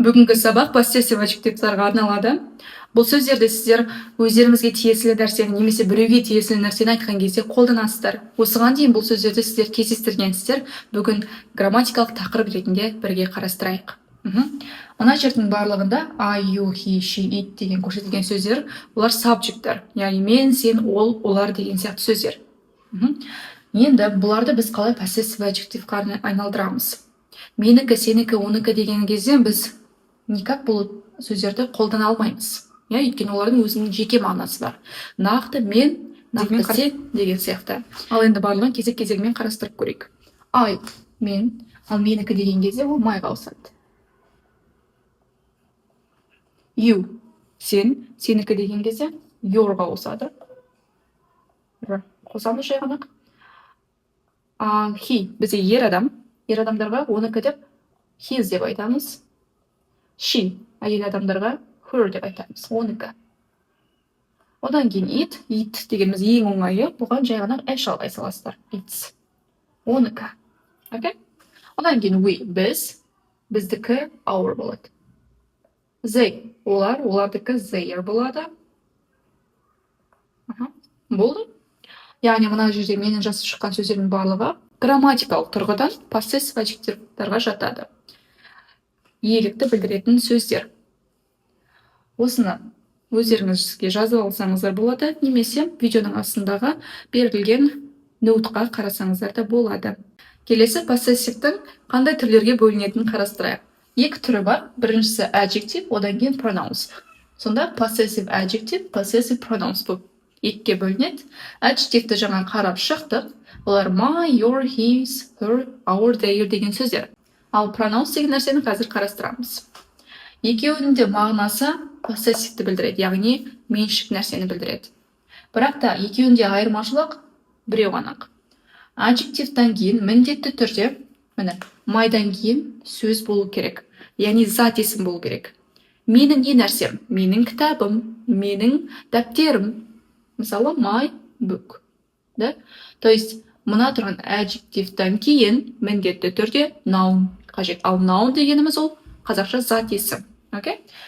Бүгінгі сабақ поссессив аджективтарға арналады. Бұл сөздерді сіздер өздеріңізге тиесілі нәрсені немесе біреуге тиесілі нәрсені айтқан кезде қолданасыздар. Осыған дейін бұл сөздерді сіздер кездестіргенсіздер. Бүгін грамматикалық тақырып ретінде бірге қарастырайық. Мына жердің барлығында I, you, he, she, it деген көрсетілген сөздер, олар сабжекттер, яғни мен, сен, ол, олар деген сияқты сөздер. Енді бұларды біз қалай поссессив аджективқа айналдырамыз? Менікі, сенікі, оныкі деген кезде біз никак бұл сөздерді қолдана алмаймыз. Өйткені олардың өзінің жеке мағынасы бар. Нақты мен, нақты сен деген сияқты. Ал енді барлығын кезек-кезегімен қарастырып көрейік. I, мен, ал менікі деген кезде ол майға ауысады. You, сен, сенікі деген кезде yourға ауысады. Қосамыз жай ғана. He, бізде ер адам. Ер адамдарға оныкі деп his деп айтамыз. She, әйел адамдарға her деп айтамыз. Оныкі. Одан кейін it дегеніміз ең оңайы, бұған жай ғана әш алғай саласыздар. It's. Оныкі. Одан кейін we, біздікі our болады. They, олардікі their болады. Болды. Яғни мына жерде менің жазып шыққан сөздердің барлығы грамматикалық тұрғыдан поссессив аджективтарға жатады. Иелікті білдіретін сөздер. Осыны өздеріңізге жазып алсаңыздар болады, немесе видеоның астындағы берілген ноутқа қарасаңыздар да болады. Келесі поссессивтің қандай түрлерге бөлінетінін қарастырайық. Екі түрі бар. Біріншісі adjective, одан кейін pronouns. Сонда possessive adjective, possessive pronouns бұл екіге бөлінеді. Adjectiveті жаңа қарап шықтық. Олар my, your, his, her, our, their деген сөздер. Ал pronouns деген нәрсені қазір қарастырамыз. Екеуінің де мағынасы possessивті білдіреді, яғни меншік нәрсені білдіреді. Бірақ та екеуінде айырмашылық біреу ғана. Adjectivетен кейін міндетті түрде, майдан кейін сөз болу керек. Яғни зат есім болу керек. Менің не нәрсем? Менің кітабым, менің дәптерім. Мысалы, my book. То есть, мына тұрған adjectivетен кейін міндетті түрде noun қажет. Ал noun дегеніміз ол қазақша зат есім.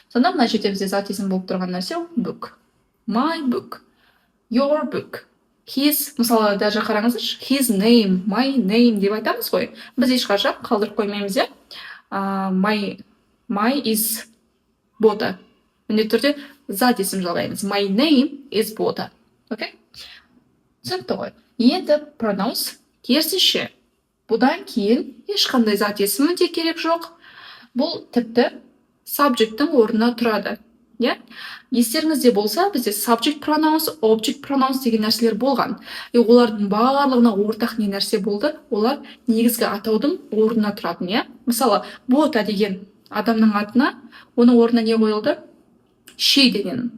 Сонда мына жерде бізде зат есім болып тұрған нәрсе ол book. My book. Your book. His, мысалы, даже қараңыздаршы, his name, my name деп айтамыз ғой. Біз ешқашан қалдырып қоймаймыз, my is бота. Міндетті түрде зат есім жалғаймыз. My name is бота. Түсінікті ғой. Енді pronouns керісінше. Бұдан кейін ешқандай зат есімі де керек жоқ. Бұл тіпті subject'тің орнына тұрады. Естеріңізде болса, бізде subject pronouns, object pronouns деген нәрселер болған. Олардың барлығына ортақ не нәрсе болды? Олар негізгі атаудың орнына тұратын. Мысалы, бота деген адамның атына, оның орнына не қойылды? She деген,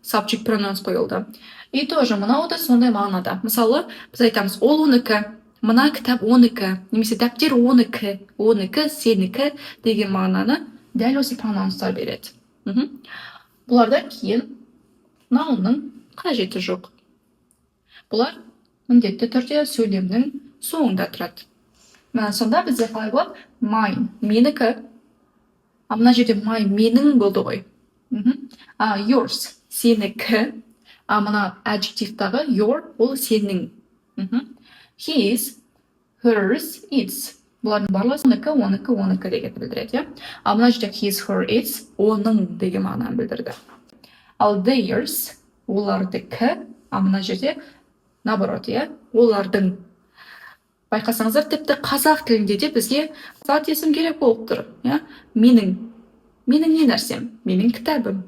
subject pronouns қойылды. И тоже мынау да сондай мағынада. Мысалы, біз айтамыз, ол оныкі, мына кітап оныкі, немесе дәптер оныкі, сенікі деген мағынаны дәл осы pronouns'тар береді. Бұлардан кейін nounның қажеті жоқ. Бұлар міндетті түрде сөйлемнің соңында тұрады. Сонда бізде қалай болады? Mine, менікі. Мына жерде my, менің болды ғой. Yours, сенікі. Мына adjectivetағы your, ол сенің. His, hers, its. Бұлардың барлығы оныкі деген білдіреді. Мына жерде his, her, its, оның деген мағынаны білдірді. Ал theirs, олардікі. Мына жерде наоборот, олардың. Байқасаңыздар, тіпті қазақ тілінде де бізге зат есім керек болып тұр. Менің не нәрсем? Менің кітабым.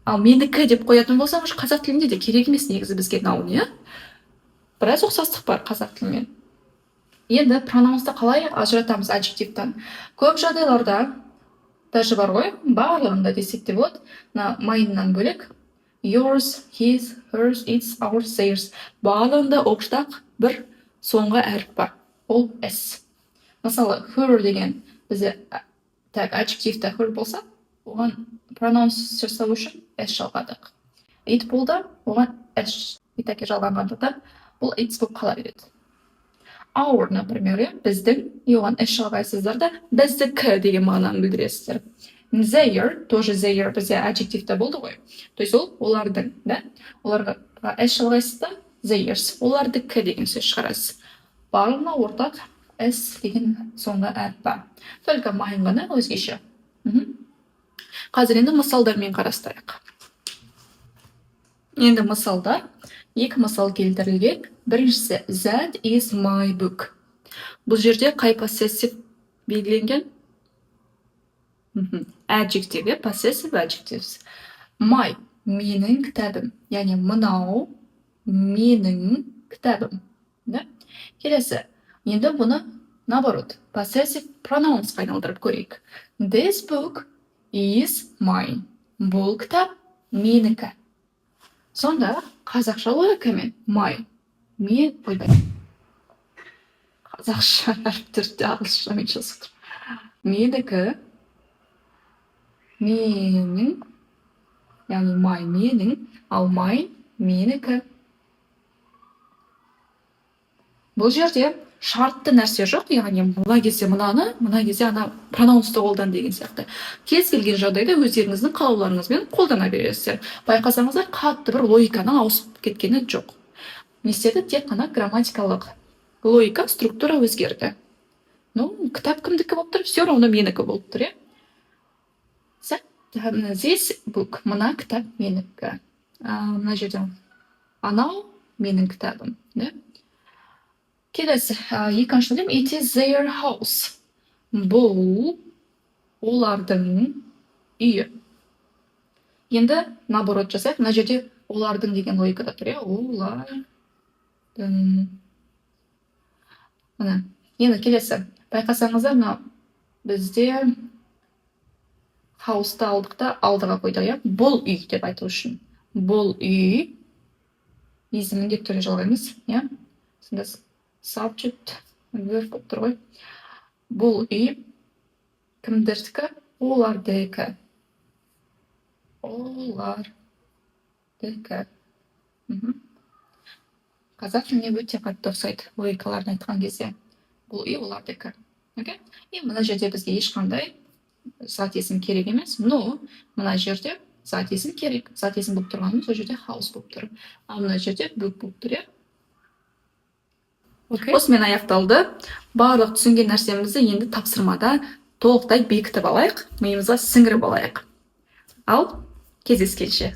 Ал менікі деп қоятын болсам, қазақ тілінде де керек емес негізі бізге noun, Біраз ұқсастық бар қазақ тілімен. Енді pronouns'ты қалай ажыратамыз adjectivet'тан? Көп жағдайларда, даже бар ғой, барлығында десек те болады, mine'нан бөлек yours, his, hers, its, ours, theirs. Барлығында оқыштақ бір соңғы әріп бар. Ол s. Мысалы, her деген бізде adjective'та her болса, оған pronouns жасау үшін s жалғадық. It болды, оған s итәке жалғанғандықтан бұл its болып қала береді. our, например, біздің, оған іш жалғайсыздар да біздікі деген мағынаны білдіресіздер. Their, тоже their бізде adjectivте болды ғой. То есть ол олардың, да? Оларға іш жалғайсыз да theirs, олардікі деген сөз шығарасыз. Барлығына ортақ s деген соңғы әрпі. Только mine ғана өзгеше. Қазір енді мысалдармен қарастырайық. Енді мысалда екі мысал келтірілген. Біріншісі that is my book. Бұл жерде қай possessive белгіленген? Adjective, possessive adjectives. My, менің кітабым. Яғни мынау менің кітабым. Да? Келесі. Енді бұны наоборот, possessive pronouns айналдырып көрейік. This book is mine. Бұл кітап менікі. Сонда қазақша логикамен my, мен ойбай. Қазақша әріптерді ағылшынша мен жазып отыр. Менікі, менің, яғни my менің, ал mine менікі. Бұл жерде шартты нәрсе жоқ, яғни мына кезде мынаны, мына кезде ана пронаунсты қолдан деген сияқты. Кез келген жағдайда өздеріңіздің қалауларыңызбен қолдана бересіздер. Байқасаңыздар, қатты бір логиканың ауысып кеткені жоқ. Не істеді? Тек қана грамматикалық логика, структура өзгерді. Ну, кітап кімдікі болып тұр? Все равно менікі болып тұр, This book, мына кітап менікі. Мына жерде анау менің кітабым, да? Келесі, екіншіден, it is their house. Бұл олардың үйі. Енді наоборот жасайық. Мына жерде олардың деген логикада тұр, олардың. Мына. Енді келесі. Байқасаңыздар, бізде хаусты алдықта алдыға қойдық, бұл үй деп айту үшін. Бұл үй изі міндетті түрде жалғаймыз, Сонда subject, verb болып тұр ғой. Бұл үй кімдердікі? Олардікі. Олардікі. Қазақ тіліне өте қатты ұқсайды логикаларын айтқан кезде. Бұл үй олардікі. И мына жерде бізге ешқандай зат есім керек емес, но мына жерде зат есім керек. Зат есім болып тұрғанымыз, ол жерде house болып тұр. Ал мына жерде book болып тұр, Осымен аяқталды. Барлық түсінген нәрсемізді енді тапсырмада толықтай бекітіп алайық, миымызға сіңіріп алайық. Ал кездескенше.